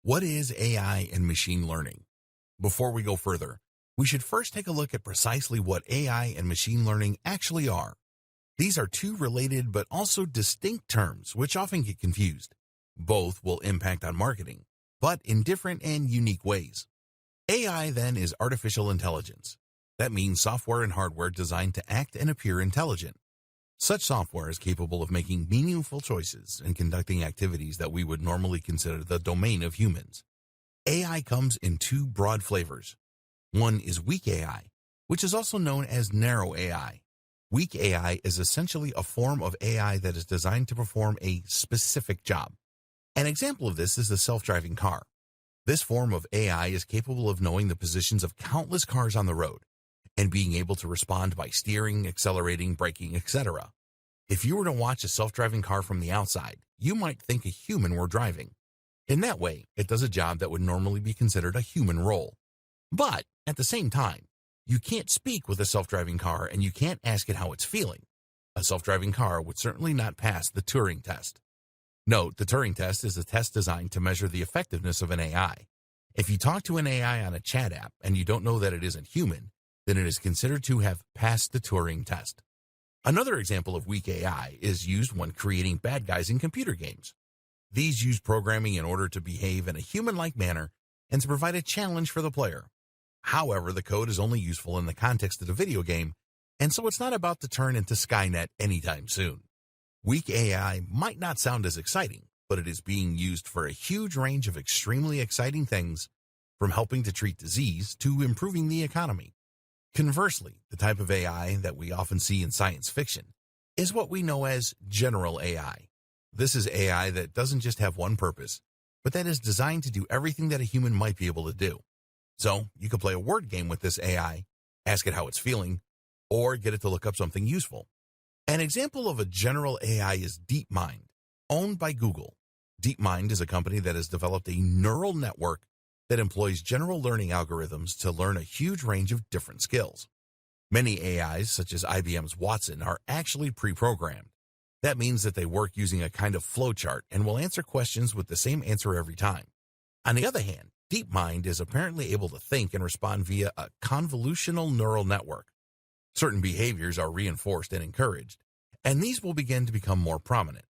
What is AI and machine learning? Before we go further, we should first take a look at precisely what AI and machine learning actually are. These are two related but also distinct terms which often get confused. Both will impact on marketing, but in different and unique ways. AI then is artificial intelligence. That means software and hardware designed to act and appear intelligent. Such software is capable of making meaningful choices and conducting activities that we would normally consider the domain of humans. AI comes in two broad flavors. One is weak AI, which is also known as narrow AI. Weak AI is essentially a form of AI that is designed to perform a specific job. An example of this is the self-driving car. This form of AI is capable of knowing the positions of countless cars on the road and being able to respond by steering, accelerating, braking, etc. If you were to watch a self-driving car from the outside, you might think a human were driving. In that way, it does a job that would normally be considered a human role. But at the same time, you can't speak with a self-driving car and you can't ask it how it's feeling. A self-driving car would certainly not pass the Turing test. Note, the Turing test is a test designed to measure the effectiveness of an AI. If you talk to an AI on a chat app and you don't know that it isn't human, then it is considered to have passed the Turing test. Another example of weak AI is used when creating bad guys in computer games. These use programming in order to behave in a human-like manner and to provide a challenge for the player. However, the code is only useful in the context of the video game, and so it's not about to turn into Skynet anytime soon. Weak AI might not sound as exciting, but it is being used for a huge range of extremely exciting things, from helping to treat disease to improving the economy. Conversely, the type of AI that we often see in science fiction is what we know as general AI. This is AI that doesn't just have one purpose, but that is designed to do everything that a human might be able to do. So you could play a word game with this AI, ask it how it's feeling, or get it to look up something useful. An example of a general AI is DeepMind, owned by Google. DeepMind is a company that has developed a neural network that employs general learning algorithms to learn a huge range of different skills. Many AIs, such as IBM's Watson, are actually pre-programmed. That means that they work using a kind of flowchart and will answer questions with the same answer every time. On the other hand, DeepMind is apparently able to think and respond via a convolutional neural network. Certain behaviors are reinforced and encouraged, and these will begin to become more prominent.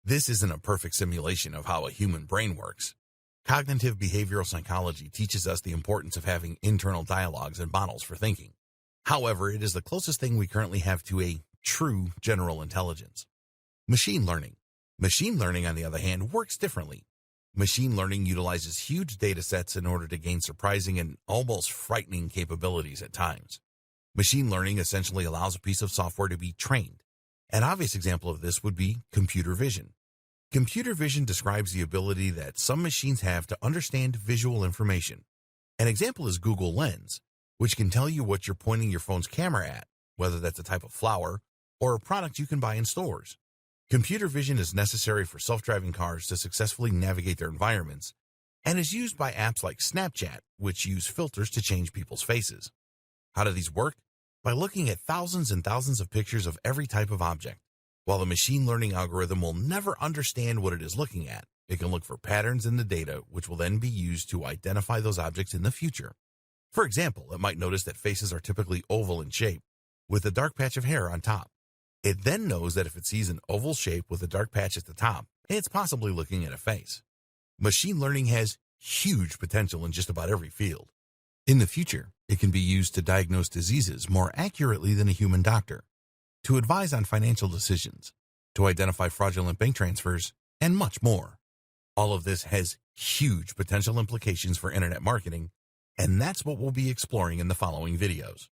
This isn't a perfect simulation of how a human brain works. Cognitive behavioral psychology teaches us the importance of having internal dialogues and models for thinking. However, it is the closest thing we currently have to a true general intelligence. Machine learning. Machine learning, on the other hand, works differently. Machine learning utilizes huge data sets in order to gain surprising and almost frightening capabilities at times. Machine learning essentially allows a piece of software to be trained. An obvious example of this would be computer vision. Computer vision describes the ability that some machines have to understand visual information. An example is Google Lens, which can tell you what you're pointing your phone's camera at, whether that's a type of flower or a product you can buy in stores. Computer vision is necessary for self-driving cars to successfully navigate their environments and is used by apps like Snapchat, which use filters to change people's faces. How do these work? By looking at thousands and thousands of pictures of every type of object. While the machine learning algorithm will never understand what it is looking at, it can look for patterns in the data, which will then be used to identify those objects in the future. For example, it might notice that faces are typically oval in shape, with a dark patch of hair on top. It then knows that if it sees an oval shape with a dark patch at the top, it's possibly looking at a face. Machine learning has huge potential in just about every field. In the future, it can be used to diagnose diseases more accurately than a human doctor, to advise on financial decisions, to identify fraudulent bank transfers, and much more. All of this has huge potential implications for internet marketing, and that's what we'll be exploring in the following videos.